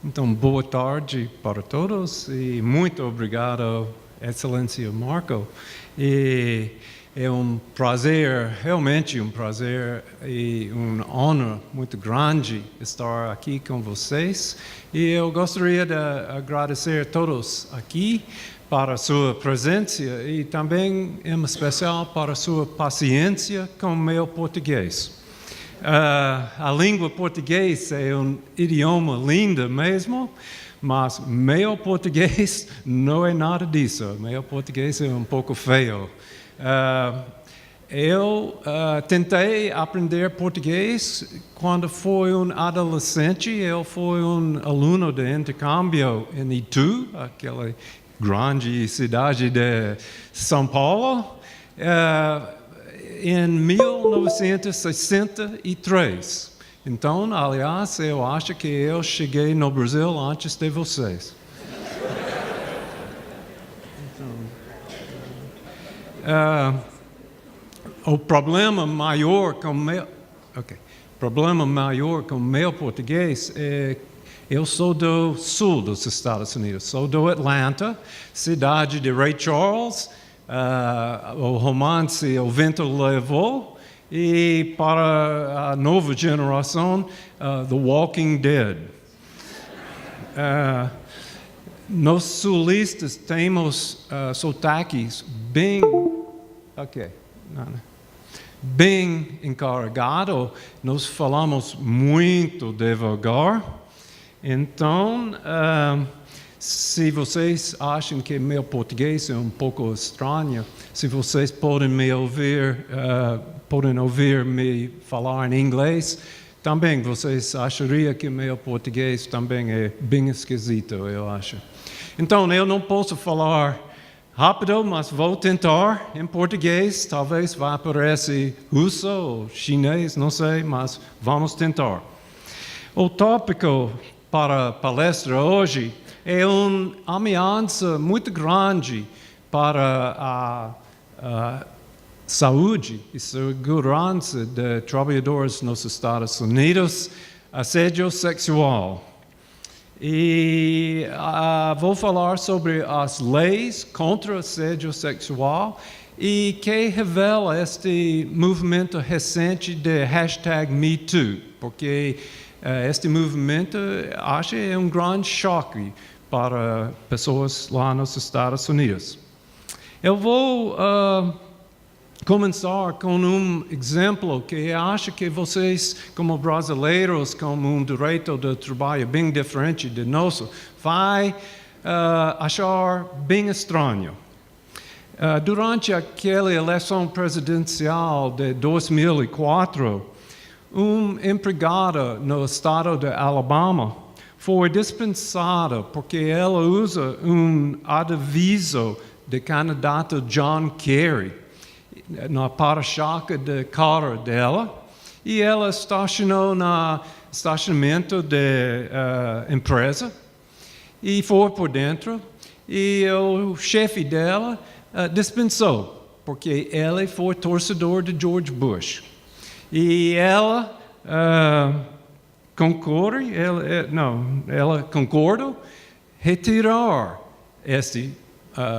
Então, boa tarde para todos e muito obrigado, Excelência Marco. E é um prazer, realmente um prazer e uma honra muito grande estar aqui com vocês. E eu gostaria de agradecer a todos aqui para a sua presença e também, em especial, para a sua paciência com o meu português. A língua portuguesa é um idioma lindo mesmo, mas meu português não é nada disso. Meu português é um pouco feio. Eu tentei aprender português quando fui um adolescente. Eu fui um aluno de intercâmbio em Itu, aquela grande cidade de São Paulo. Em 1963. Então, aliás, eu acho que eu cheguei no Brasil antes de vocês. O problema maior com o meu português é eu sou do sul dos Estados Unidos, sou do Atlanta, cidade de Ray Charles. O romance O Vento Levou, e para a nova geração, The Walking Dead. Nós sulistas temos sotaques bem encarregados, nós falamos muito devagar, então se vocês acham que meu português é um pouco estranho, se vocês podem ouvir me falar em inglês, também vocês achariam que meu português também é bem esquisito, eu acho. Então, eu não posso falar rápido, mas vou tentar em português. Talvez vá aparecer russo ou chinês, não sei, mas vamos tentar. O tópico para a palestra hoje é uma ameaça muito grande para a saúde e segurança de trabalhadores nos Estados Unidos, assédio sexual. E vou falar sobre as leis contra assédio sexual e que revela este movimento recente de #MeToo, porque este movimento acho é um grande choque para pessoas lá nos Estados Unidos. Eu vou começar com um exemplo que acho que vocês, como brasileiros, com um direito de trabalho bem diferente do nosso, vai achar bem estranho. Durante aquela eleição presidencial de 2004, uma empregada no estado de Alabama foi dispensada porque ela usa um aviso de candidato John Kerry na para-choque do carro dela, e ela estacionou no estacionamento da empresa e foi por dentro, e o chefe dela dispensou, porque ele foi torcedor de George Bush. E ela concordou retirar este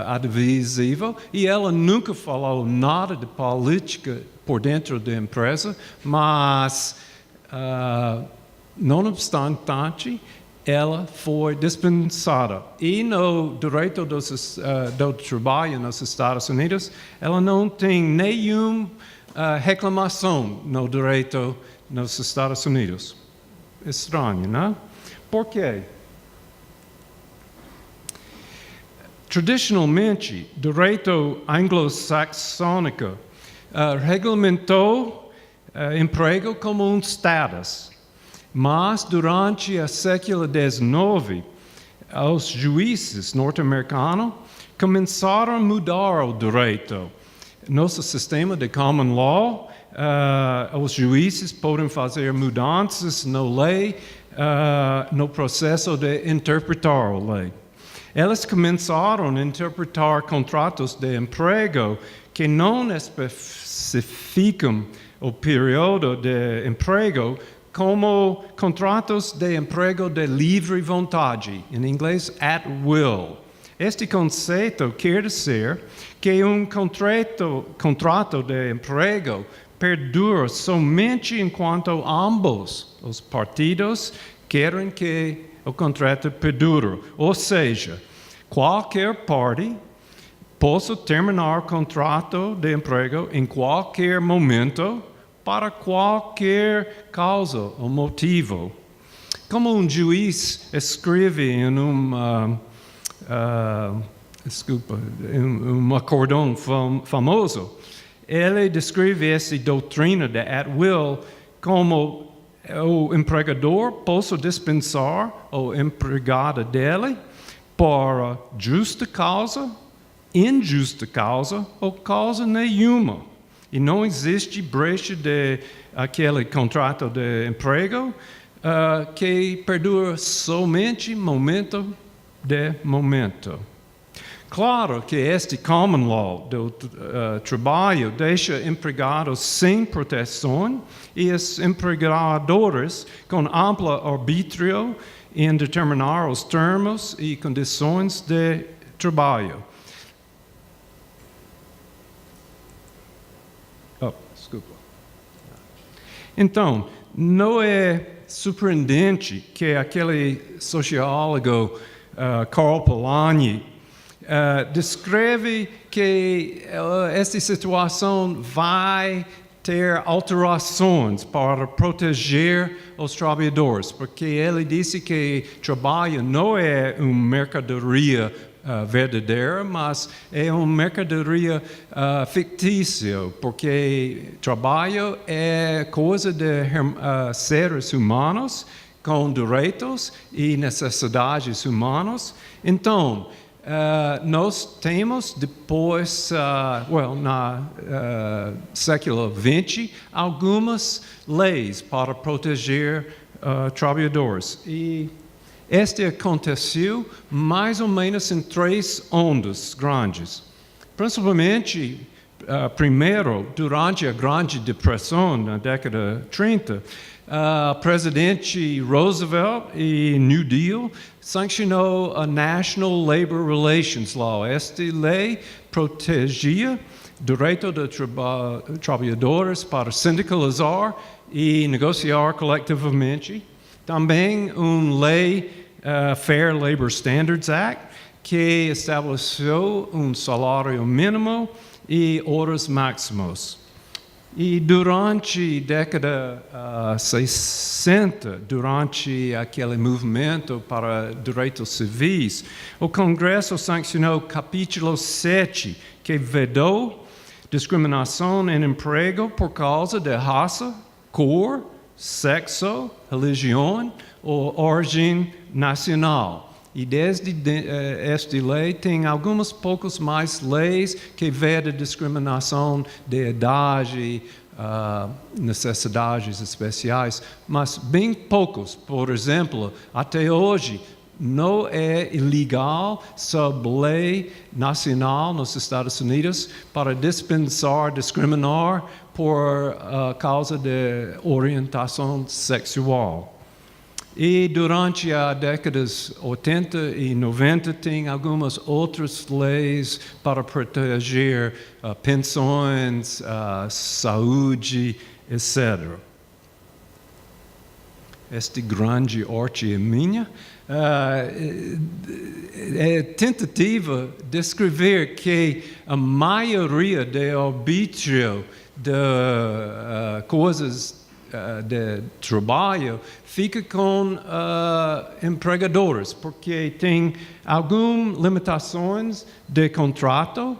adesivo, e ela nunca falou nada de política por dentro da empresa, mas, não obstante, ela foi dispensada. E no direito do trabalho nos Estados Unidos, ela não tem nenhuma reclamação no direito nos Estados Unidos. Estranho, não? Por quê? Tradicionalmente, o direito anglo-saxônico regulamentou emprego como um status, mas durante o século XIX, os juízes norte-americanos começaram a mudar o direito. Nosso sistema de common law, os juízes podem fazer mudanças na lei, no processo de interpretar a lei. Elas começaram a interpretar contratos de emprego que não especificam o período de emprego como contratos de emprego de livre vontade, em inglês, at will. Este conceito quer dizer que contrato de emprego perdura somente enquanto ambos os partidos querem que o contrato perdure. Ou seja, qualquer parte possa terminar o contrato de emprego em qualquer momento, para qualquer causa ou motivo. Como um juiz escreve em um acórdão famoso, ele descreve essa doutrina de at will como o empregador possa dispensar o empregado dele por justa causa, injusta causa ou causa nenhuma. E não existe brecha de aquele contrato de emprego que perdura somente momento de momento. Claro que este common law do trabalho deixa empregados sem proteção e os empregadores com amplo arbítrio em determinar os termos e condições de trabalho. Então, não é surpreendente que aquele sociólogo Karl Polanyi descreve que esta situação vai ter alterações para proteger os trabalhadores, porque ele disse que trabalho não é uma mercadoria verdadeira, mas é uma mercadoria fictícia, porque trabalho é coisa de seres humanos com direitos e necessidades humanas. Então, nós temos depois, na século XX, algumas leis para proteger trabalhadores. E este aconteceu mais ou menos em 3 ondas grandes. Principalmente, primeiro, durante a Grande Depressão, na década 30, presidente Roosevelt e New Deal sancionou a National Labor Relations Law. Esta lei protegia o direito de trabalhadores para sindicalizar e negociar coletivamente. Também uma lei, Fair Labor Standards Act, que estabeleceu um salário mínimo e horas máximas. E durante a década 60, durante aquele movimento para direitos civis, o Congresso sancionou o capítulo 7, que vedou discriminação em emprego por causa de raça, cor, sexo, religião ou origem nacional. E desde esta lei tem algumas poucas mais leis que vedam discriminação de idade, necessidades especiais, mas bem poucos. Por exemplo, até hoje não é ilegal sob lei nacional nos Estados Unidos para dispensar, discriminar por causa de orientação sexual. E durante as décadas 80 e 90 tem algumas outras leis para proteger pensões, saúde, etc. Esta grande arte é minha. É tentativa de descrever que a maioria do arbítrio de coisas de trabalho fica com empregadores, porque tem algumas limitações de contrato,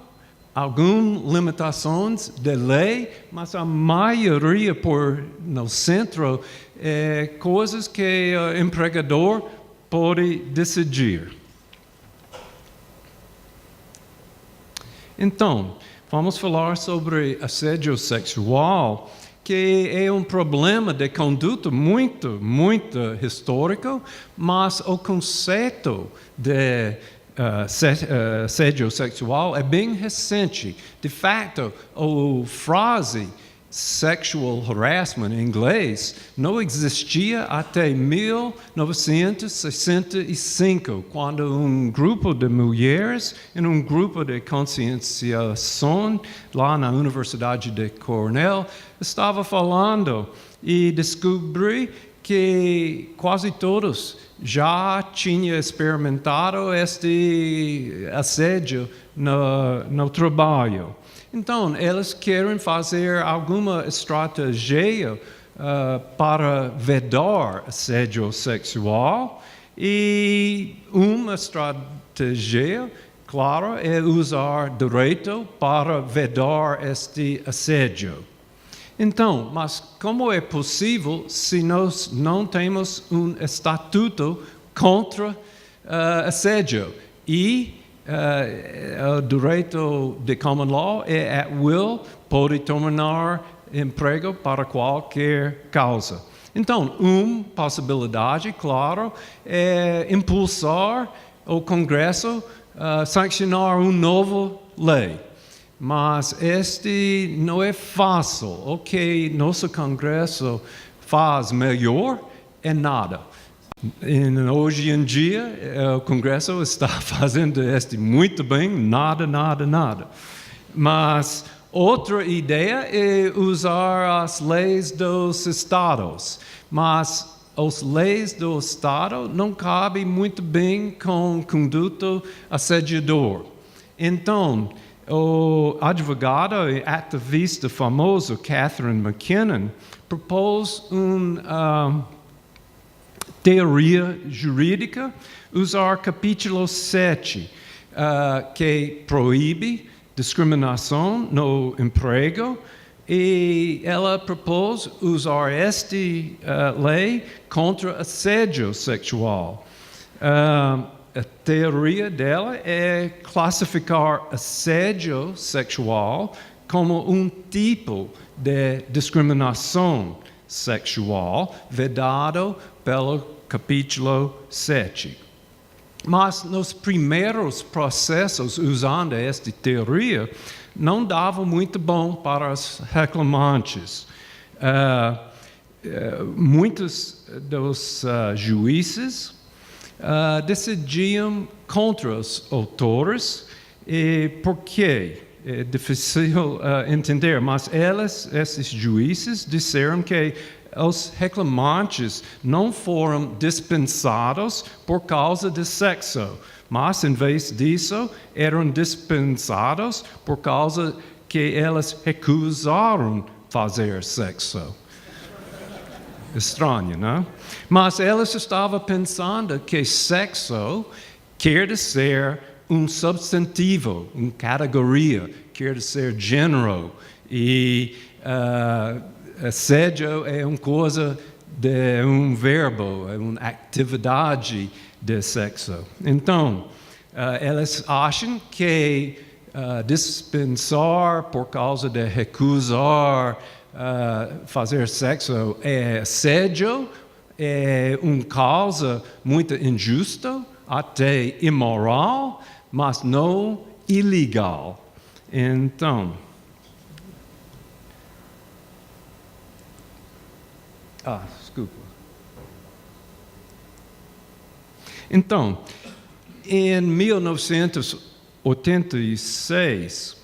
algumas limitações de lei, mas a maioria no centro é coisas que o empregador pode decidir. Então, vamos falar sobre assédio sexual, que é um problema de conduta muito histórico, mas o conceito de assédio sexual é bem recente. De fato, a frase sexual harassment em inglês não existia até 1965, quando um grupo de mulheres em um grupo de conscienciação lá na Universidade de Cornell estava falando e descobri que quase todos já tinham experimentado este assédio no trabalho. Então, eles querem fazer alguma estratégia para vedar assédio sexual e uma estratégia, claro, é usar direito para vedar este assédio. Então, mas como é possível se nós não temos um estatuto contra assédio? E o direito de common law é at will, pode terminar emprego para qualquer causa. Então, uma possibilidade, claro, é impulsar o Congresso sancionar uma nova lei. Mas este não é fácil. O que nosso Congresso faz melhor é nada. Hoje em dia, o Congresso está fazendo muito bem, nada. Mas outra ideia é usar as leis dos estados. Mas as leis do estado não cabem muito bem com conduta assediador. Então, o advogado e ativista famoso Catherine McKinnon propôs uma teoria jurídica, usar capítulo 7, que proíbe discriminação no emprego, e ela propôs usar esta lei contra assédio sexual. A teoria dela é classificar assédio sexual como um tipo de discriminação sexual vedado pelo capítulo 7. Mas nos primeiros processos usando esta teoria, não dava muito bom para os reclamantes. Muitos dos juízes decidiam contra os autores. E por quê? É difícil entender, mas esses juízes disseram que os reclamantes não foram dispensados por causa de sexo, mas, em vez disso, eram dispensados por causa que eles recusaram fazer sexo. Estranho, não? Mas eles estavam pensando que sexo quer dizer um substantivo, uma categoria, quer dizer gênero, e assédio é uma coisa de um verbo, é uma atividade de sexo. Então, eles acham que dispensar por causa de recusar fazer sexo é assédio, é uma causa muito injusta, até imoral, mas não ilegal. Então, desculpa. Então, em 1986,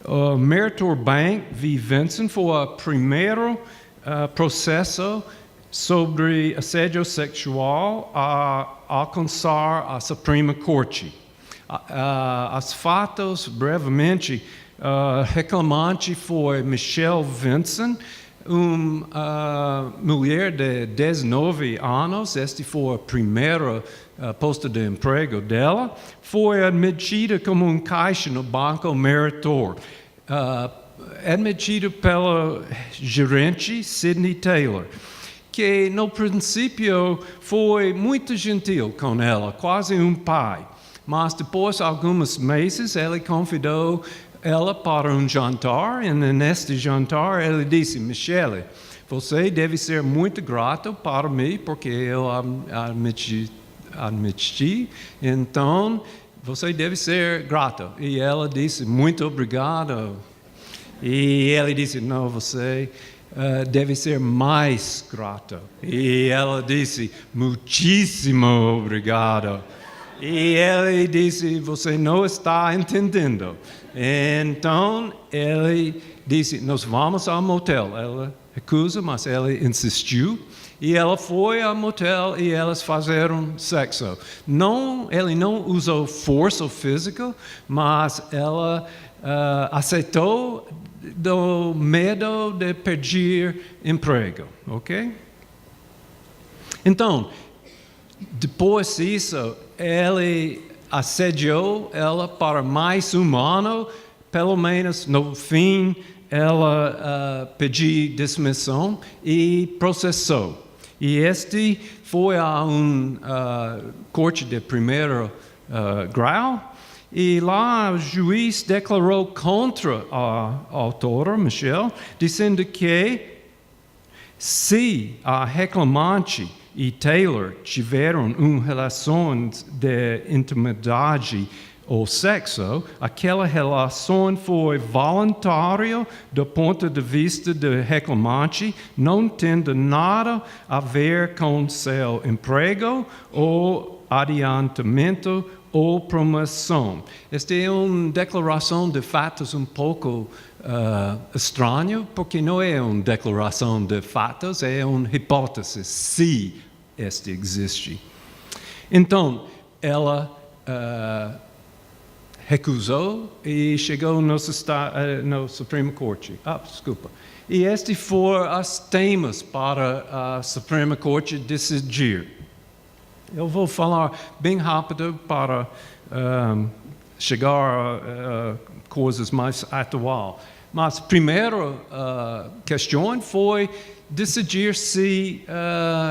o Mertor Bank v. Vinson foi o primeiro processo sobre assédio sexual a alcançar a Suprema Corte. Os fatos, brevemente, reclamante foi Michelle Vinson, uma mulher de 19 anos. Este foi o primeiro posto de emprego dela. Foi admitida como um caixa no Banco Meritor. Admitida pelo gerente Sidney Taylor, que no princípio foi muito gentil com ela, quase um pai. Mas depois de alguns meses, ele convidou ela para um jantar, e neste jantar ele disse: Michelle, você deve ser muito grato para mim, porque eu admiti. Então, você deve ser grata. E ela disse, muito obrigado. E ele disse, não, você deve ser mais grata. E ela disse, muitíssimo obrigado. E ele disse, você não está entendendo. Então, ele disse, nós vamos ao motel. Ela recusa, mas ele insistiu. E ela foi ao motel e elas fizeram sexo. Ele não usou força física, mas ela aceitou do medo de perder emprego, ok? Então, depois disso, ele assediou ela para mais um ano, pelo menos no fim, ela pediu dismissão e processou. E este foi a corte de primeiro grau, e lá o juiz declarou contra a autora, Michelle, dizendo que se a reclamante e Taylor tiveram uma relação de intimidade ou sexo, aquela relação foi voluntária do ponto de vista do reclamante, não tendo nada a ver com seu emprego ou adiantamento ou promoção. Esta é uma declaração de fatos um pouco estranha, porque não é uma declaração de fatos, é uma hipótese, se este existe. Então, ela recusou e chegou no Supremo Corte. Desculpa. E estes foram os temas para a Suprema Corte decidir. Eu vou falar bem rápido para chegar a coisas mais atuais. Mas a primeira questão foi decidir se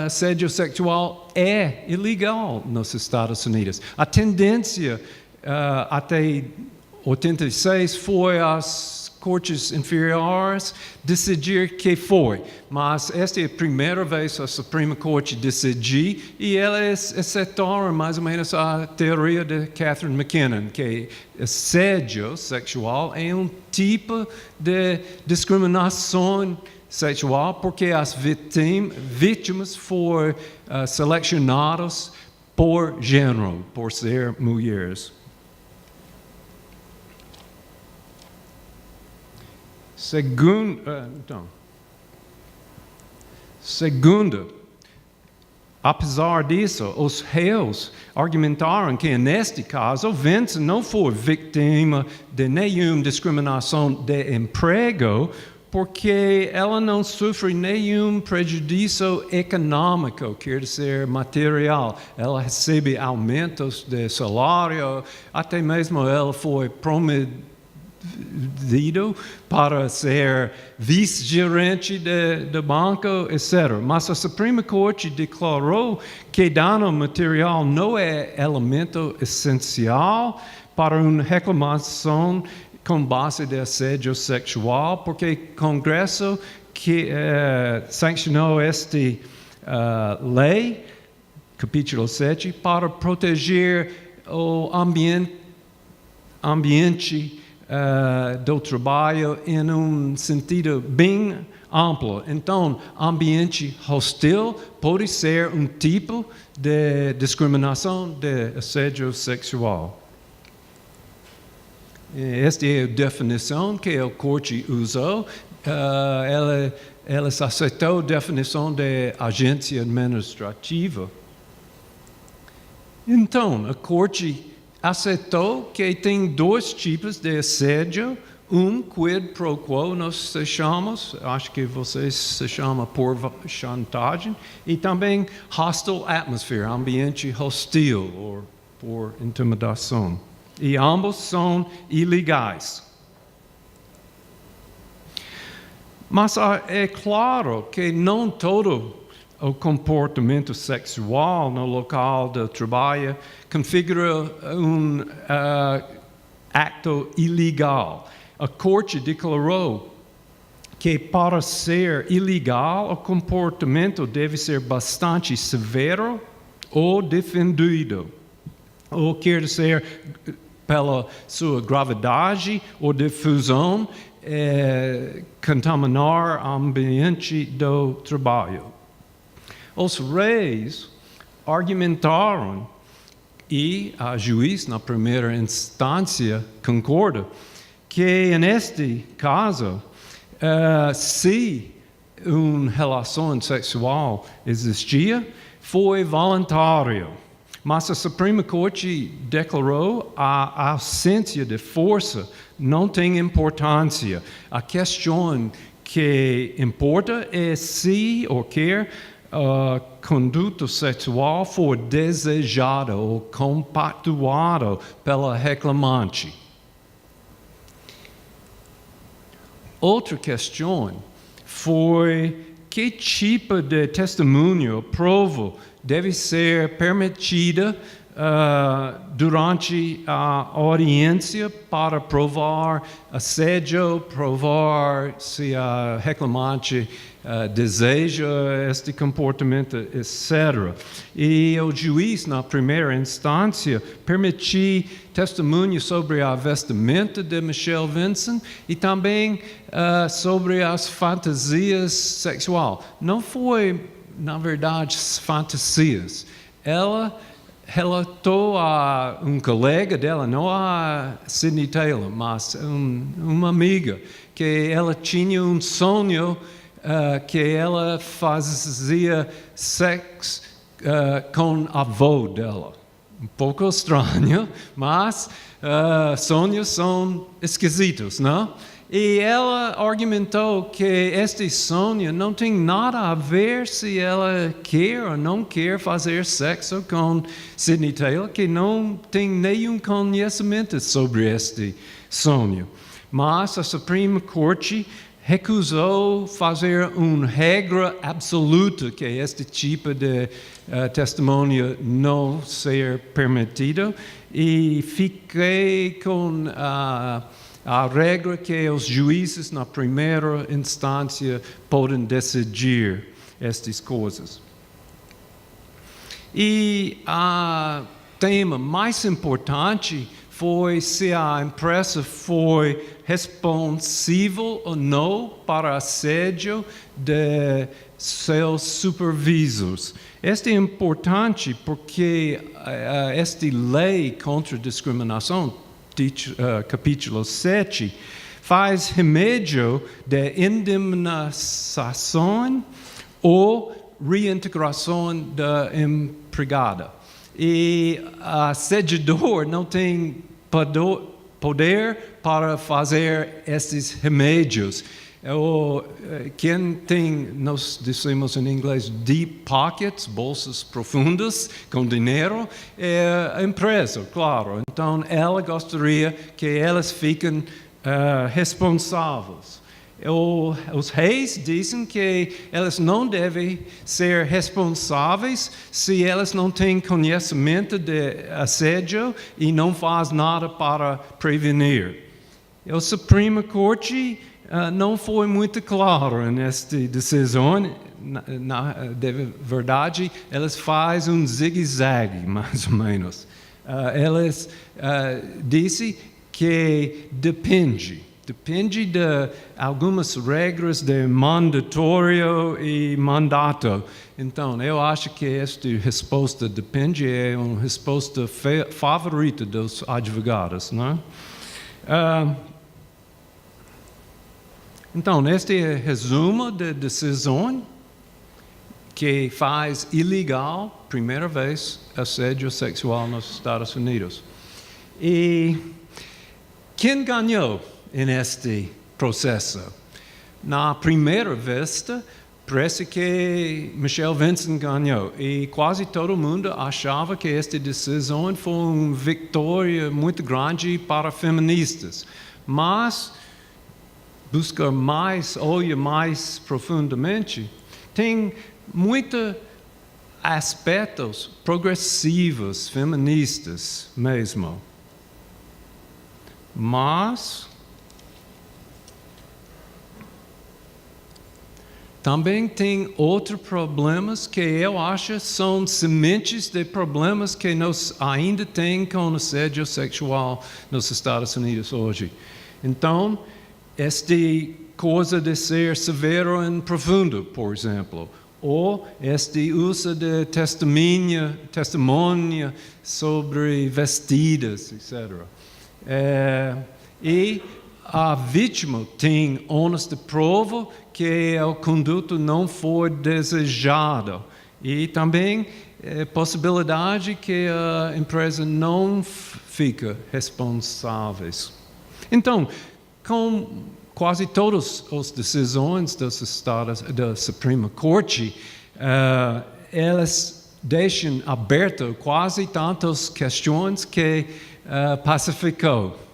assédio sexual é ilegal nos Estados Unidos. A tendência até 86 foi as cortes inferiores decidir que foi, mas esta é a primeira vez a Suprema Corte decidir e eles aceitaram mais ou menos a teoria de Catherine McKinnon, que assédio sexual é um tipo de discriminação sexual porque as vítimas foram selecionadas por gênero, por ser mulheres. Segundo, apesar disso, os réus argumentaram que, neste caso, Vince não foi vítima de nenhuma discriminação de emprego, porque ela não sofre nenhum prejuízo econômico, quer dizer, material. Ela recebe aumentos de salário, até mesmo ela foi promovida para ser vice-gerente de banco, etc. Mas a Suprema Corte declarou que dano material não é elemento essencial para uma reclamação com base de assédio sexual, porque o Congresso que sancionou esta lei, capítulo 7, para proteger o ambiente do trabalho em um sentido bem amplo. Então, ambiente hostil pode ser um tipo de discriminação de assédio sexual. Esta é a definição que a Corte usou. Ela aceitou a definição de agência administrativa. Então, a Corte aceitou que tem dois tipos de assédio. Quid pro quo, nós chamamos, acho que vocês se chamam por chantagem, e também hostile atmosphere, ambiente hostil, ou por intimidação. E ambos são ilegais. Mas é claro que não todo o comportamento sexual no local de trabalho configura um ato ilegal. A Corte declarou que para ser ilegal o comportamento deve ser bastante severo ou defendido. ou quer dizer pela sua gravidade ou difusão, contaminar o ambiente do trabalho. Os reis argumentaram, e a juiz, na primeira instância, concorda, que neste caso, se uma relação sexual existia, foi voluntário. Mas a Suprema Corte declarou a ausência de força não tem importância. A questão que importa é se ou quer a conduta sexual for desejada ou compactuada pela reclamante. Outra questão foi que tipo de testemunho, prova, deve ser permitida durante a audiência para provar assédio, provar se a reclamante deseja este comportamento, etc. E o juiz, na primeira instância, permitiu testemunho sobre a vestimenta de Michelle Vincent e também sobre as fantasias sexuais. Não foi, na verdade, fantasias. Ela relatou a um colega dela, não a Sidney Taylor, mas uma amiga, que ela tinha um sonho que ela fazia sexo com a avó dela. Um pouco estranho, mas sonhos são esquisitos, não? E ela argumentou que este sonho não tem nada a ver se ela quer ou não quer fazer sexo com Sidney Taylor, que não tem nenhum conhecimento sobre este sonho. Mas a Suprema Corte recusou fazer uma regra absoluta que este tipo de testemunho não ser permitido e fiquei com a regra que os juízes na primeira instância podem decidir estas coisas. E o tema mais importante foi se a empresa foi responsável ou não para assédio de seus supervisores. Este é importante porque esta lei contra a discriminação, capítulo 7, faz remédio de indemnização ou reintegração da empregada. E o assediador não tem poder para fazer esses remédios. Quem tem, nós dizemos em inglês, deep pockets, bolsas profundas com dinheiro, é a empresa, claro. Então, ela gostaria que elas fiquem responsáveis. Os reis dizem que elas não devem ser responsáveis se elas não têm conhecimento de assédio e não faz nada para prevenir. A Suprema Corte não foi muito claro nesta decisão. De verdade, elas fazem um zigue-zague, mais ou menos. Elas dizem que depende de algumas regras de mandatório e mandato. Então, eu acho que esta resposta depende é uma resposta favorita dos advogados, não é? Então, este é o resumo da decisão que faz ilegal, primeira vez, assédio sexual nos Estados Unidos. E quem ganhou neste processo? Na primeira vista, parece que Michelle Vincent ganhou. E quase todo mundo achava que esta decisão foi uma vitória muito grande para feministas. Mas buscar mais, olhar mais profundamente, tem muitos aspectos progressivos, feministas mesmo. Mas também tem outros problemas que eu acho são sementes de problemas que nós ainda temos com o assédio sexual nos Estados Unidos hoje. Então, esta coisa de ser severo e profundo, por exemplo, ou este uso de testemunha sobre vestidas, etc. E a vítima tem ônus de prova que a conduta não foi desejada. E também possibilidade que a empresa não fica responsável. Então, com quase todas as decisões da Suprema Corte, elas deixam abertas quase tantas questões que pacificou.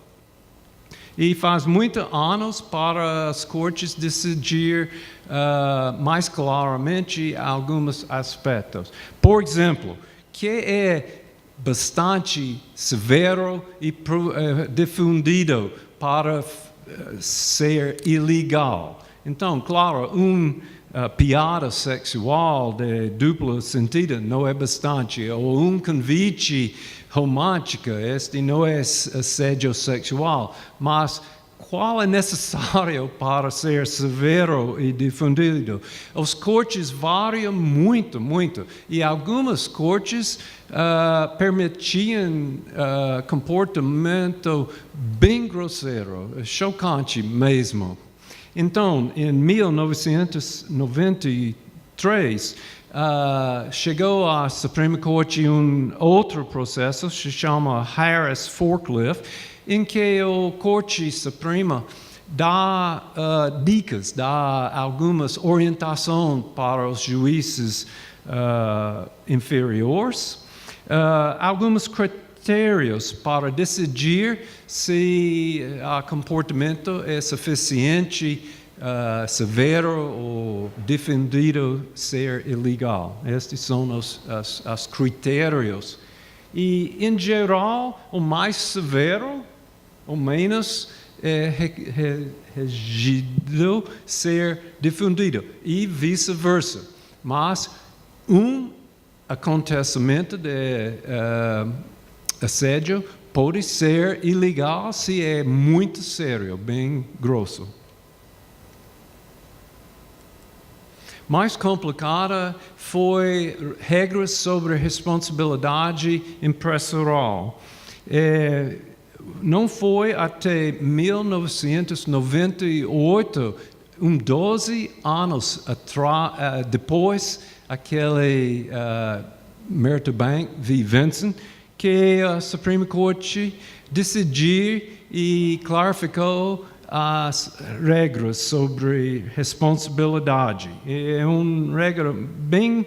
E faz muitos anos para as cortes decidir mais claramente alguns aspectos. Por exemplo, que é bastante severo e difundido para ser ilegal. Então, claro, piada sexual de duplo sentido não é bastante, ou convite romântico, este não é assédio sexual, mas qual é necessário para ser severo e difundido? As cortes variam muito, e algumas cortes permitiam comportamento bem grosseiro, chocante mesmo. Então, em 1993, chegou à Suprema Corte outro processo, se chama Harris-Forklift, em que a Corte Suprema dá dicas, dá algumas orientações para os juízes inferiores, alguns critérios para decidir se o comportamento é suficiente, severo ou defendido ser ilegal. Estes são os critérios. E, em geral, o mais severo, ou menos, regido ser difundido, e vice-versa. Mas acontecimento de assédio pode ser ilegal se é muito sério, bem grosso. Mais complicada foi regras sobre responsabilidade empresarial. Não foi até 1998, 12 anos depois, aquele Merita Bank v. Vincent, que a Suprema Corte decidiu e clarificou as regras sobre responsabilidade. É uma regra bem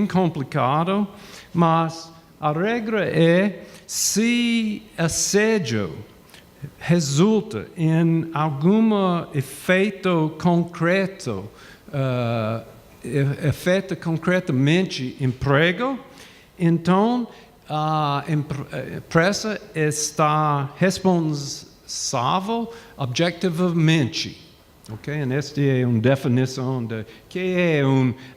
complicada, mas a regra é: se assédio resulta em algum efeito concreto, afeta concretamente emprego, então a empresa está responsável objetivamente. Okay? E esta é uma definição de que é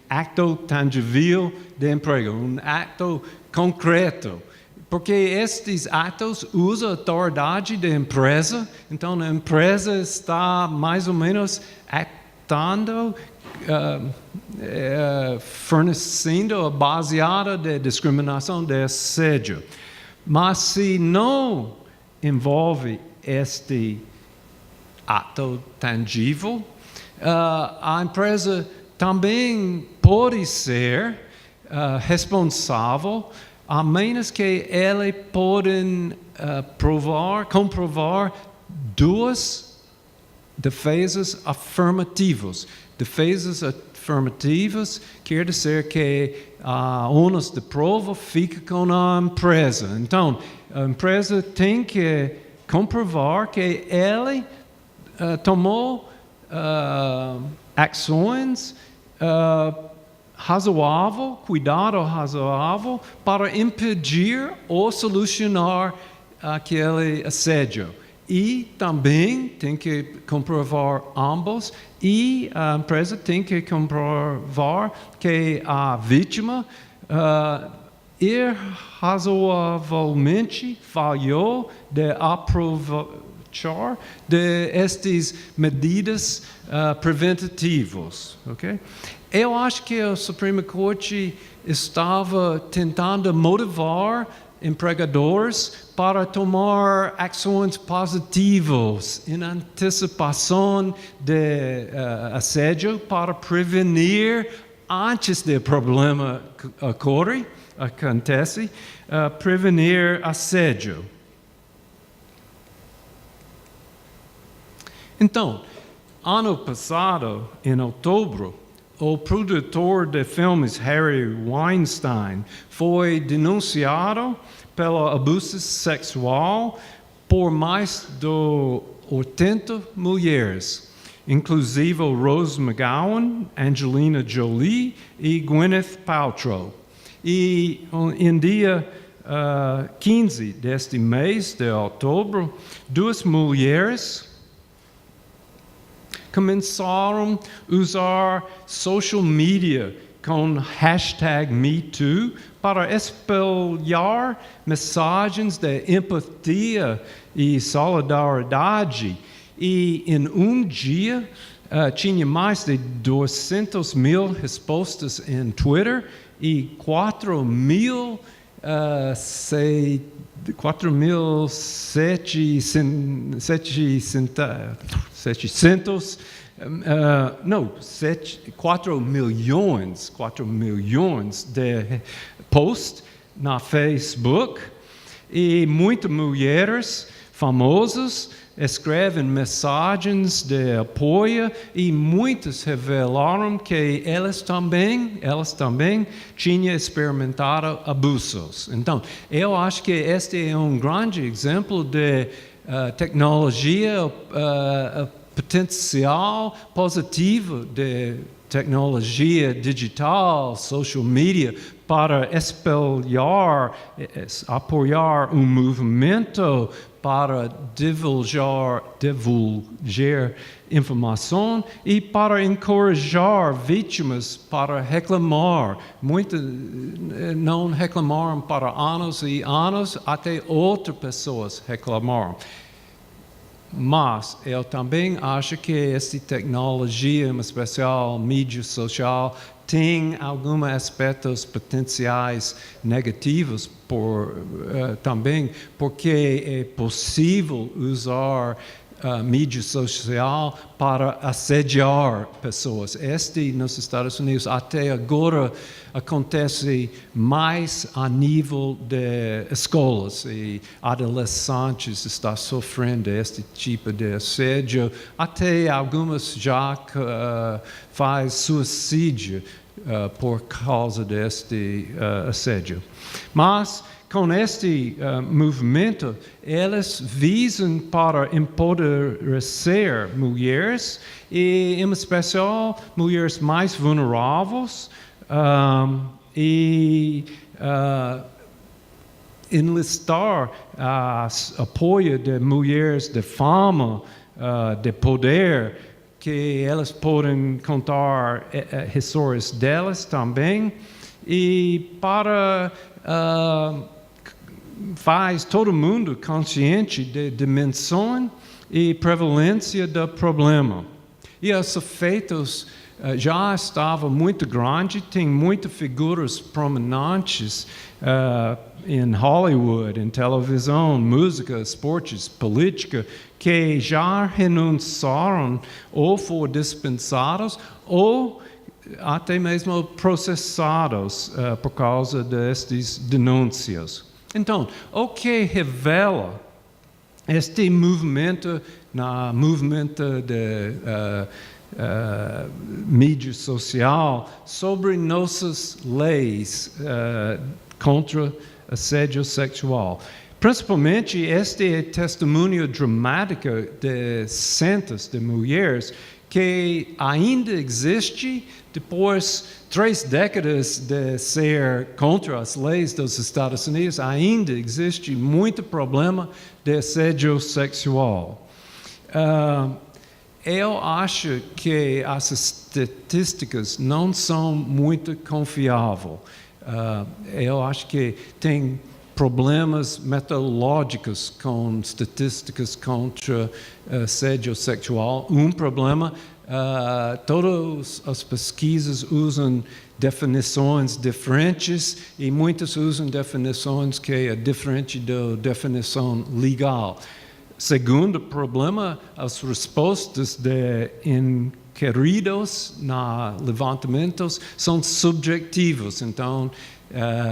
acto tangível de emprego, acto concreto. Porque estes atos usam a autoridade da empresa, então a empresa está mais ou menos atando, fornecendo a baseada de discriminação de assédio. Mas se não envolve este ato tangível, a empresa também pode ser responsável, a menos que eles podem comprovar duas defesas afirmativas. Defesas afirmativas quer dizer que a ônus de prova fica com a empresa. Então, a empresa tem que comprovar que ele tomou ações razoável, cuidado razoável, para impedir ou solucionar aquele assédio. e também tem que comprovar ambos, e a empresa tem que comprovar que a vítima irrazoavelmente falhou de aproveitar de estas medidas preventativas. Okay? Eu acho que a Suprema Corte estava tentando motivar empregadores para tomar ações positivas em antecipação de assédio para prevenir antes do problema acontece, prevenir assédio. Então, ano passado, em outubro, o produtor de filmes Harry Weinstein foi denunciado pelo abuso sexual por mais de 80 mulheres, inclusive Rose McGowan, Angelina Jolie e Gwyneth Paltrow. E em dia 15 deste mês de outubro, 2 mulheres começaram a usar social media com hashtag #MeToo para espalhar mensagens de empatia e solidariedade. E em um dia tinha mais de 200 mil respostas em Twitter e 4 milhões de posts na Facebook, e muitas mulheres famosas escrevem mensagens de apoio, e muitas revelaram que elas também tinham experimentado abusos. Então, eu acho que este é um grande exemplo de tecnologia, potencial positivo de tecnologia digital, social media, para apoiar um movimento para divulgar informação e para encorajar vítimas para reclamar. Muitos não reclamaram para anos e anos, até outras pessoas reclamaram. Mas eu também acho que essa tecnologia, em especial mídia social, tem alguns aspectos potenciais negativos também, porque é possível usar mídia social para assediar pessoas. Nos Estados Unidos até agora acontece mais a nível de escolas, e adolescentes estão sofrendo este tipo de assédio. Até algumas já faz suicídio por causa deste assédio. Mas com este movimento, elas visam para empoderecer mulheres, e em especial mulheres mais vulneráveis, e enlistar apoio de mulheres de fama, de poder, que elas podem contar histórias delas também, e para faz todo mundo consciente da dimensão e prevalência do problema. E os efeitos já estavam muito grandes, tem muitas figuras prominentes em Hollywood, em televisão, música, esportes, política, que já renunciaram ou foram dispensados ou até mesmo processados por causa destas denúncias. Então, o que revela este movimento de mídia social sobre nossas leis contra assédio sexual? Principalmente, este é testemunho dramático de centenas de mulheres que ainda existe, depois 3 décadas de ser contra as leis dos Estados Unidos, ainda existe muito problema de assédio sexual. Eu acho que as estatísticas não são muito confiáveis. Eu acho que tem problemas metodológicos com estatísticas contra assédio sexual. Problema, todas as pesquisas usam definições diferentes e muitas usam definições que é diferente da definição legal. Segundo problema, as respostas de inquiridos na levantamentos são subjetivos, então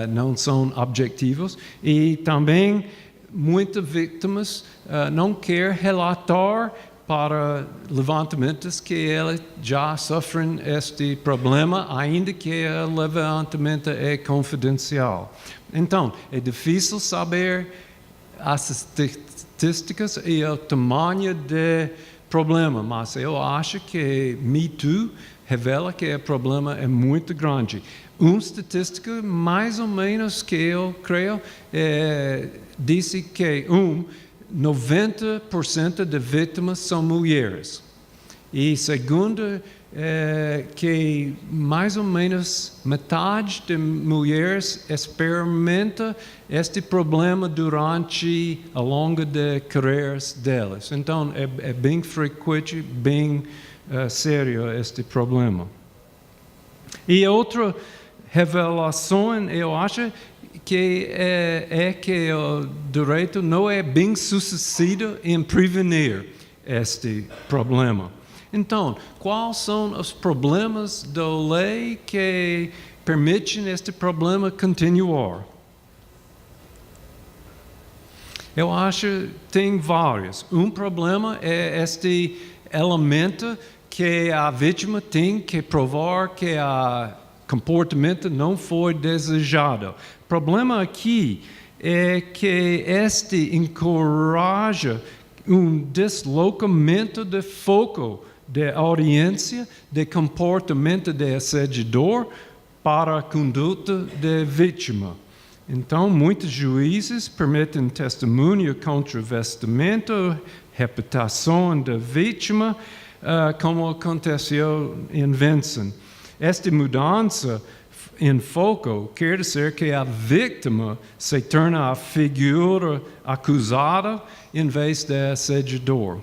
não são objetivos. E também muitas vítimas não querem relatar para levantamentos que elas já sofrem este problema, ainda que o levantamento é confidencial. Então, é difícil saber as estatísticas e o tamanho do problema, mas eu acho que Me Too revela que o problema é muito grande. Uma estatística mais ou menos que eu creio disse que 90% de vítimas são mulheres. E segundo, que mais ou menos metade de mulheres experimenta este problema durante a longa de carreiras delas. Então, é bem frequente, bem sério este problema. E outra revelação, eu acho, que que o direito não é bem sucedido em prevenir este problema. Então, quais são os problemas da lei que permitem este problema continuar? Eu acho que tem vários. Problema é este elemento que a vítima tem que provar que o comportamento não foi desejado. O problema aqui é que este encoraja deslocamento de foco da audiência de comportamento de assediador para a conduta da vítima. Então, muitos juízes permitem testemunho contra o vestimento, reputação da vítima, como aconteceu em Vincent. Esta mudança em foco quer dizer que a vítima se torna a figura acusada em vez de assediador.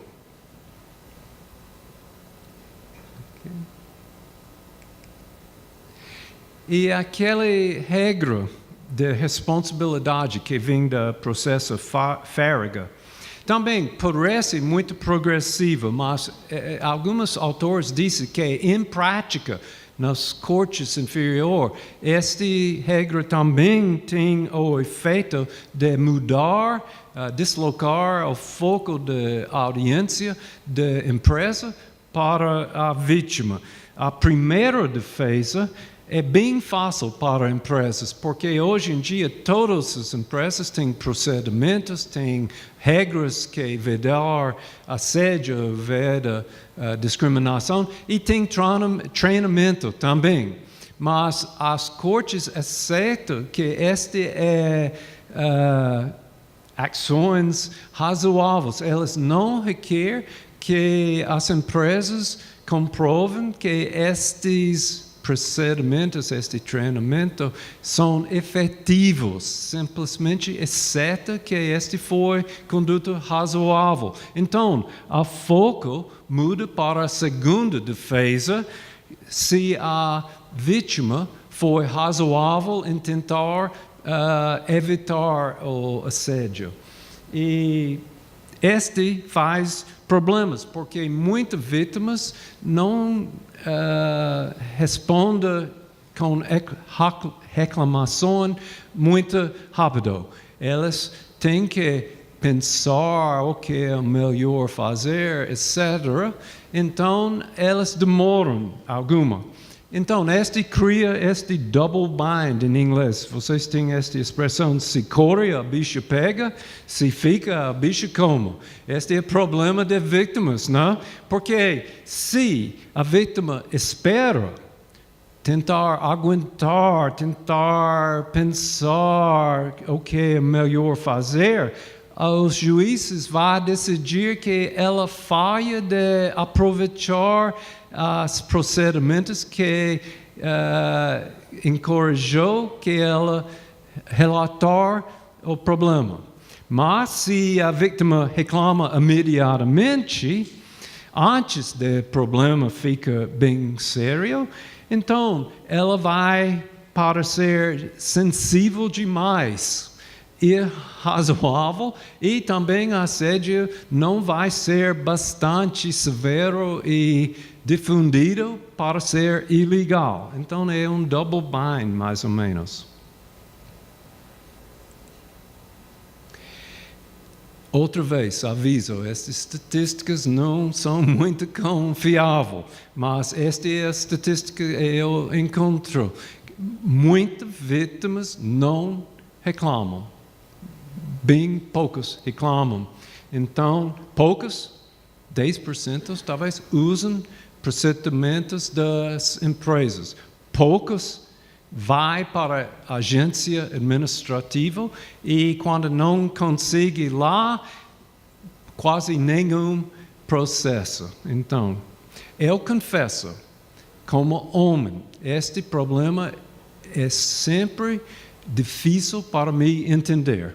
E aquela regra de responsabilidade que vem do processo Farragut também parece muito progressiva, mas alguns autores dizem que, em prática, nas cortes inferiores, esta regra também tem o efeito de mudar, deslocar o foco da audiência da empresa para a vítima. A primeira defesa é bem fácil para empresas, porque hoje em dia todas as empresas têm procedimentos, têm regras que vedam assédio, vedam discriminação e tem treinamento também. Mas as cortes aceitam que este é ações razoáveis. Elas não requerem que as empresas comprovem que estes procedimentos, este treinamento, são efetivos, simplesmente aceita que este foi conduta razoável. Então, o foco muda para a segunda defesa, se a vítima foi razoável em tentar evitar o assédio. E este faz problemas, porque muitas vítimas não respondem com reclamação muito rápido. Elas têm que pensar o que é melhor fazer, etc. Então, elas demoram alguma. Então, este cria este double bind em inglês. Vocês têm esta expressão, se corre, a bicha pega, se fica, a bicha come. Este é o problema de vítimas, não? Porque se a vítima espera, tentar aguentar, tentar pensar o que é melhor fazer, os juízes vão decidir que ela falha de aproveitar os procedimentos que encorajou que ela relatar o problema. Mas se a vítima reclama imediatamente, antes do problema ficar bem sério, então ela vai parecer sensível demais, irrazoável, e também o assédio não vai ser bastante severo e difundido para ser ilegal. Então é um double bind, mais ou menos. Outra vez, aviso, estas estatísticas não são muito confiáveis, mas esta é a estatística que eu encontro. Muitas vítimas não reclamam, bem poucas reclamam. Então, poucas, 10% talvez, usam procedimentos das empresas. Poucas vai para a agência administrativa e quando não consegue lá, quase nenhum processo. Então, eu confesso, como homem, este problema é sempre difícil para me entender.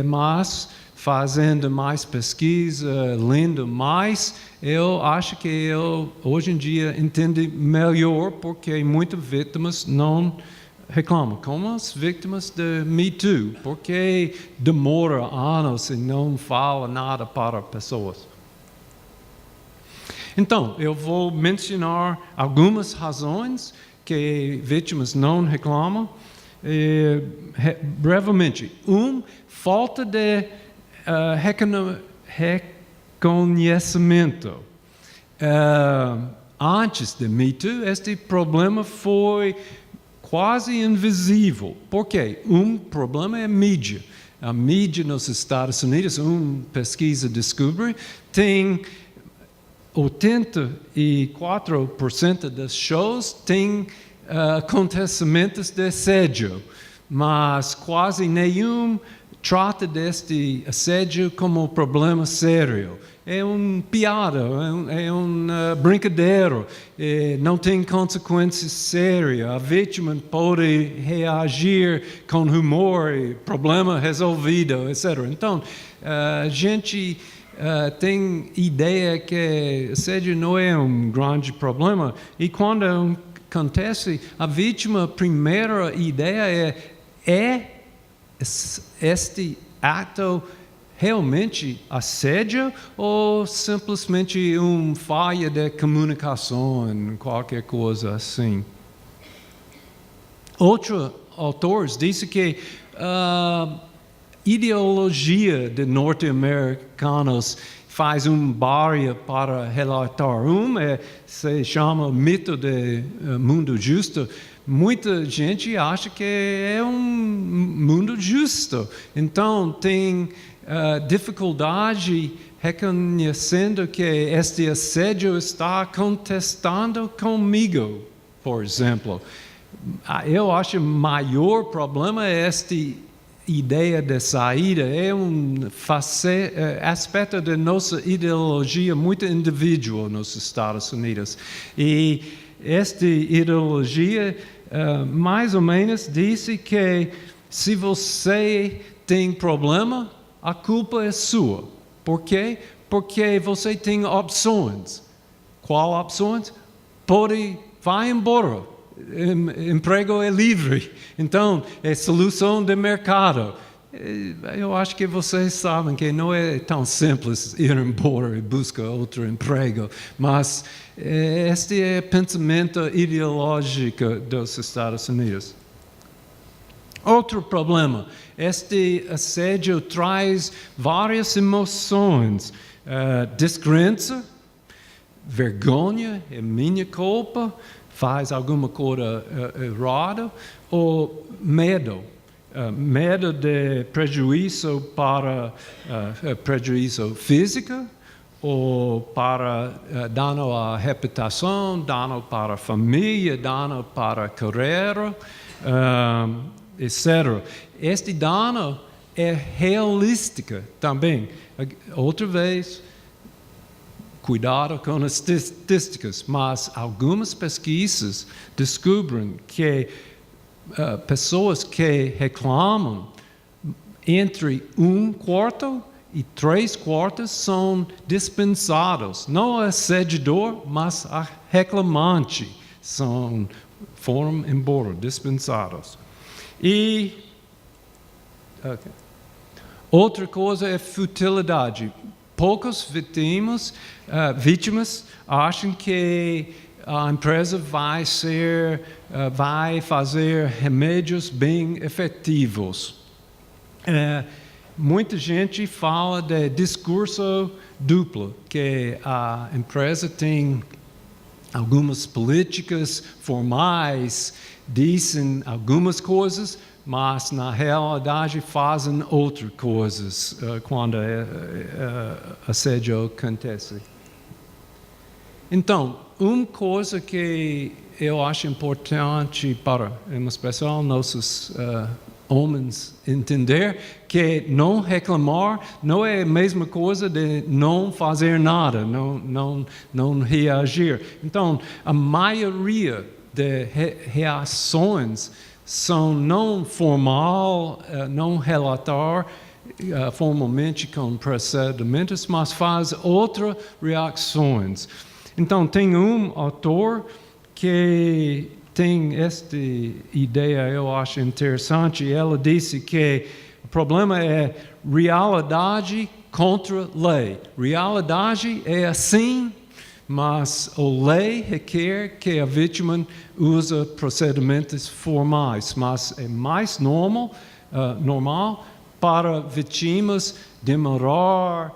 Mas fazendo mais pesquisa, lendo mais, eu acho que eu hoje em dia entendo melhor porque muitas vítimas não reclamam, como as vítimas de Me Too, porque demora anos e não fala nada para pessoas. Então, eu vou mencionar algumas razões que vítimas não reclamam. Brevemente, falta de reconhecimento. Antes de Me Too, este problema foi quase invisível. Por quê? Problema é a mídia. A mídia nos Estados Unidos, uma pesquisa descobre, tem 84% dos shows tem acontecimentos de assédio, mas quase nenhum trata deste assédio como um problema sério. É uma piada, é um brincadeira, não tem consequências sérias. A vítima pode reagir com humor, problema resolvido, etc. Então, a gente tem ideia que assédio não é um grande problema, e quando acontece, a vítima, a primeira ideia é este ato realmente assédio ou simplesmente uma falha de comunicação, qualquer coisa assim. Outros autores dizem que ideologia de norte-americanos faz barreira para relatar. Se chama mito de mundo justo. Muita gente acha que é um mundo justo. Então, tem dificuldade reconhecendo que este assédio está contestando comigo, por exemplo. Eu acho que o maior problema é esta ideia de saída, é aspecto da nossa ideologia muito individual nos Estados Unidos. E esta ideologia, mais ou menos, diz que se você tem problema, a culpa é sua. Por quê? Porque você tem opções. Qual opções? Vai embora. Emprego é livre. Então, é solução de mercado. Eu acho que vocês sabem que não é tão simples ir embora e buscar outro emprego, mas este é o pensamento ideológico dos Estados Unidos. Outro problema, este assédio traz várias emoções, descrença, vergonha, é minha culpa, faz alguma coisa errada, ou medo. Medo de prejuízo para prejuízo físico, ou para dano à reputação, dano para a família, dano para a carreira, etc. Este dano é realística também. Outra vez, cuidado com as estatísticas, mas algumas pesquisas descobrem que pessoas que reclamam entre 1/4 e 3/4 são dispensados. Não o assediador, mas a reclamante foram embora, dispensados. E outra coisa é futilidade. Poucas vítimas acham que a empresa vai fazer remédios bem efetivos. Muita gente fala de discurso duplo, que a empresa tem algumas políticas formais, dizem algumas coisas, mas na realidade fazem outras coisas quando assédio acontece. Então, uma coisa que eu acho importante para, em especial, nossos homens entender, que não reclamar não é a mesma coisa de não fazer nada, não reagir. Então, a maioria de reações são não formal, não relatar formalmente com procedimentos, mas faz outras reações. Então, tem um autor que tem esta ideia, eu acho interessante. Ela disse que o problema é realidade contra lei. Realidade é assim, mas a lei requer que a vítima use procedimentos formais, mas é mais normal para vítimas demorar,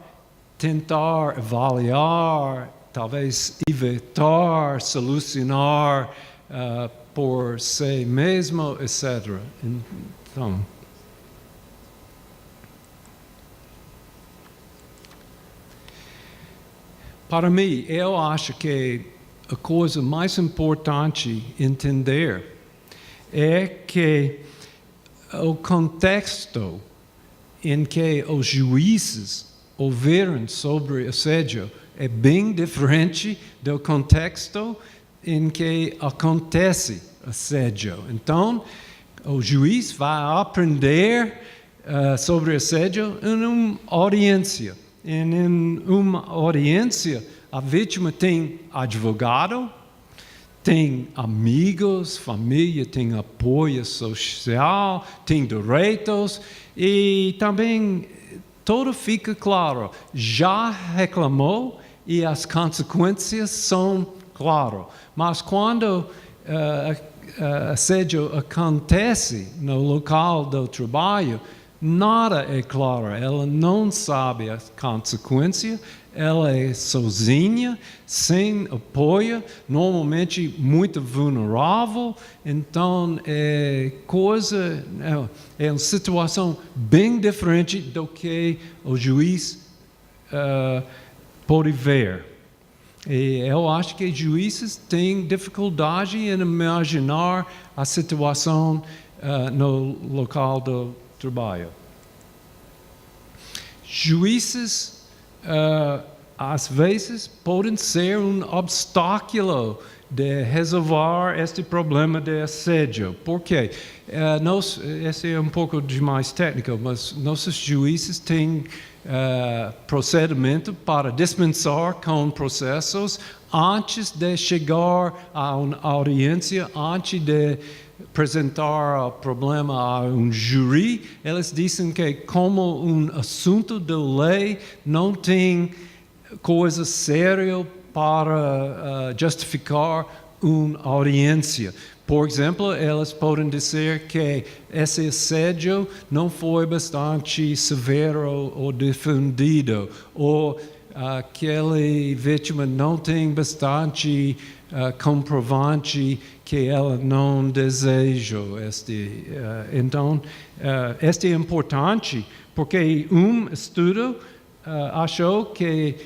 tentar avaliar, talvez evitar, solucionar por si mesmo, etc. Então, para mim, eu acho que a coisa mais importante entender é que o contexto em que os juízes ouviram sobre assédio é bem diferente do contexto em que acontece assédio. Então, o juiz vai aprender sobre assédio em uma audiência. Em uma audiência, a vítima tem advogado, tem amigos, família, tem apoio social, tem direitos e também tudo fica claro. Já reclamou e as consequências são claras. Mas quando assédio acontece no local do trabalho, nada é claro. Ela não sabe a consequência, ela é sozinha, sem apoio, normalmente muito vulnerável. Então, é uma situação bem diferente do que o juiz pode ver. E eu acho que juízes têm dificuldade em imaginar a situação no local do trabalho. Juízes, às vezes, podem ser um obstáculo de resolver este problema de assédio. Por quê? Esse é um pouco demais técnico, mas nossos juízes têm procedimento para dispensar com processos antes de chegar a uma audiência, antes de apresentar o problema a um júri. Eles dizem que, como um assunto de lei, não tem coisa séria para justificar uma audiência. Por exemplo, eles podem dizer que esse assédio não foi bastante severo ou difundido, ou aquela vítima não tem bastante comprovante que ela não deseja este. Então, este é importante porque estudo achou que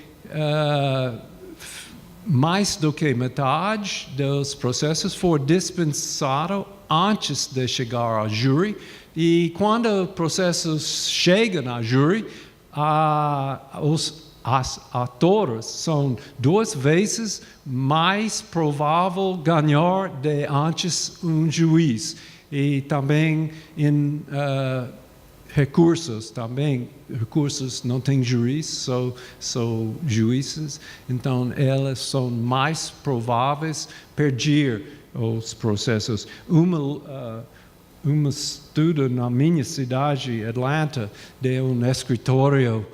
mais do que metade dos processos foram dispensados antes de chegar ao júri, e quando os processos chegam ao júri, os atores são 2 vezes mais provável ganhar de antes um juiz. E também em recursos não tem juiz, só juízes, então elas são mais prováveis perder os processos. Um estudo na minha cidade, Atlanta, de um escritório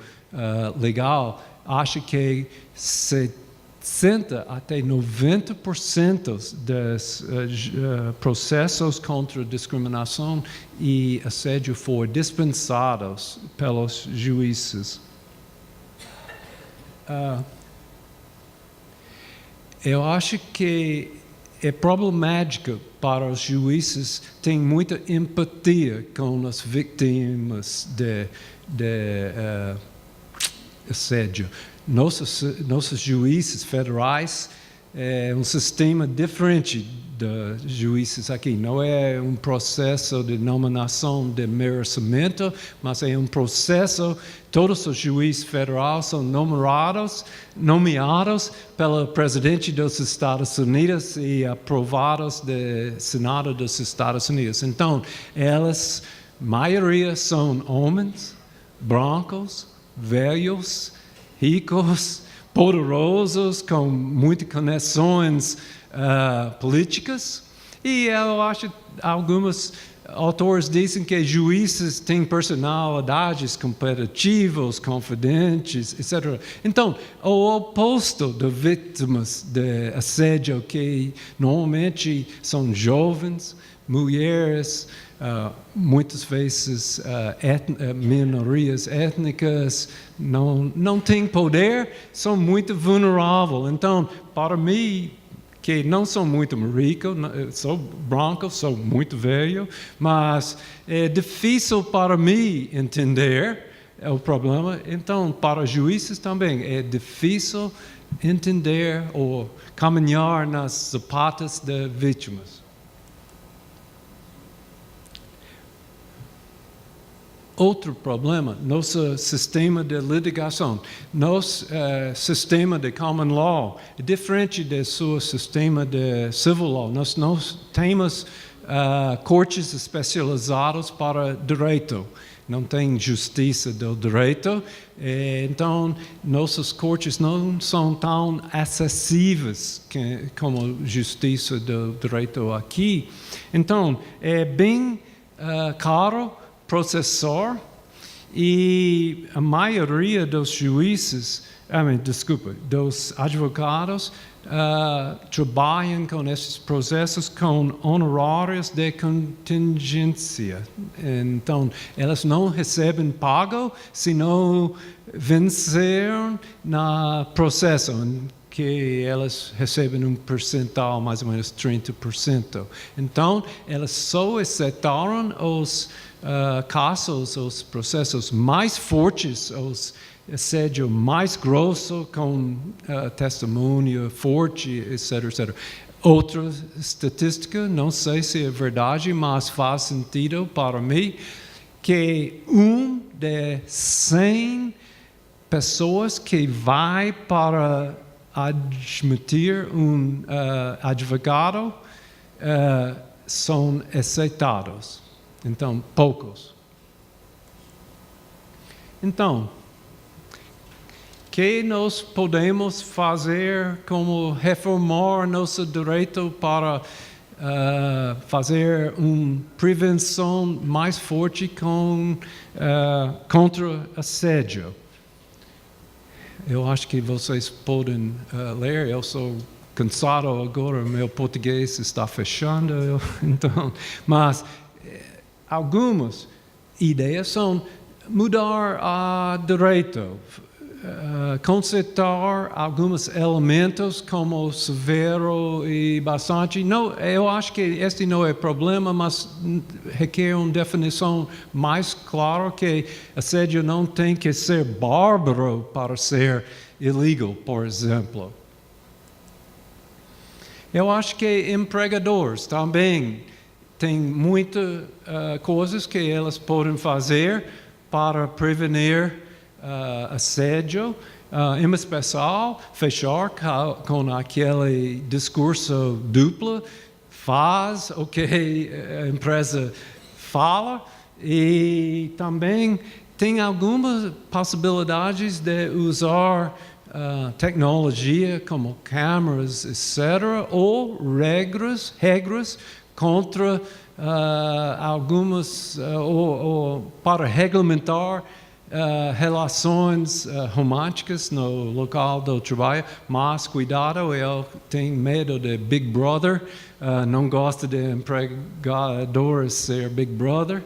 legal, acha que 60 até 90% dos processos contra discriminação e assédio foram dispensados pelos juízes. Eu acho que é problemático para os juízes terem muita empatia com as vítimas de assédio. Nossos juízes federais é um sistema diferente dos juízes aqui. Não é um processo de nomeação de merecimento, mas é um processo. Todos os juízes federais são nomeados pelo presidente dos Estados Unidos e aprovados do Senado dos Estados Unidos. Então, elas, maioria são homens, brancos, velhos, ricos, poderosos, com muitas conexões políticas. E eu acho que alguns autores dizem que juízes têm personalidades competitivas, confidentes, etc. Então, o oposto de vítimas de assédio, que normalmente são jovens, mulheres, muitas vezes minorias étnicas, não têm poder, são muito vulneráveis. Então, para mim, que não sou muito rico, sou branco, sou muito velho, mas é difícil para mim entender o problema. Então, para os juízes também é difícil entender ou caminhar nas sapatas das vítimas. Outro problema, nosso sistema de litigação. Nosso sistema de common law é diferente do seu sistema de civil law. Nós não temos cortes especializadas para direito. Não tem justiça do direito. Então, nossas cortes não são tão acessíveis como a justiça do direito aqui. Então, é bem caro processar, e a maioria dos juízes, dos advogados, trabalham com esses processos com honorários de contingência. Então, elas não recebem pago se não venceram no processo, que elas recebem um percentual, mais ou menos 30%. Então, elas só aceitaram os casos, os processos mais fortes, os assédio mais grosso, com testemunho forte, etc., etc. Outra estatística, não sei se é verdade, mas faz sentido para mim, que 1 de 100 pessoas que vai para admitir um advogado são aceitados. Então, poucos. Então, o que nós podemos fazer como reformar nosso direito para fazer uma prevenção mais forte contra assédio? Eu acho que vocês podem ler, eu sou cansado agora, meu português está fechando, então, mas algumas ideias são mudar o direito, consertar alguns elementos como severo e bastante. Não, eu acho que este não é problema, mas requer uma definição mais clara que assédio não tem que ser bárbaro para ser ilegal, por exemplo. Eu acho que empregadores também têm muitas coisas que eles podem fazer para prevenir assédio, em especial fechar com aquele discurso duplo, faz o que a empresa fala, e também tem algumas possibilidades de usar tecnologia como câmeras, etc., ou regras contra algumas, ou para regulamentar relações românticas no local do trabalho, mas cuidado, ele tem medo de Big Brother, não gosta de empregadores ser Big Brother.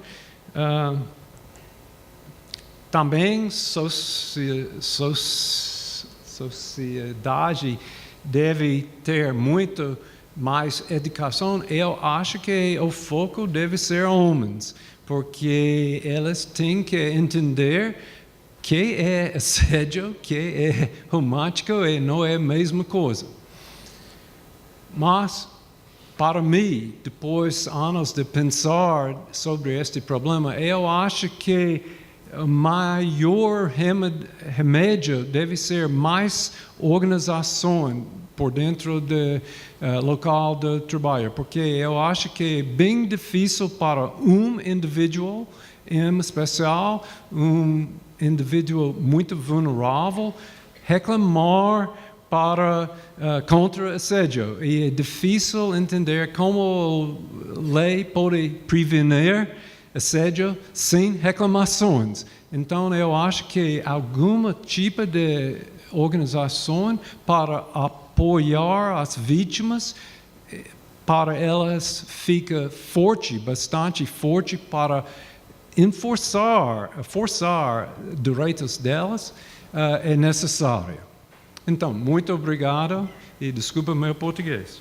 Também sociedade deve ter muito mais educação. Eu acho que o foco deve ser homens, porque eles têm que entender que é assédio, que é romântico e não é a mesma coisa. Mas, para mim, depois de anos de pensar sobre este problema, eu acho que o maior remédio deve ser mais organização por dentro do local de trabalho, porque eu acho que é bem difícil para um indivíduo, em especial indivíduo muito vulnerável, reclamar contra assédio. E é difícil entender como a lei pode prevenir assédio sem reclamações. Então, eu acho que algum tipo de organização para apoiar as vítimas, para elas ficar bastante forte para forçar direitos delas, é necessário. Então, muito obrigado e desculpa meu português.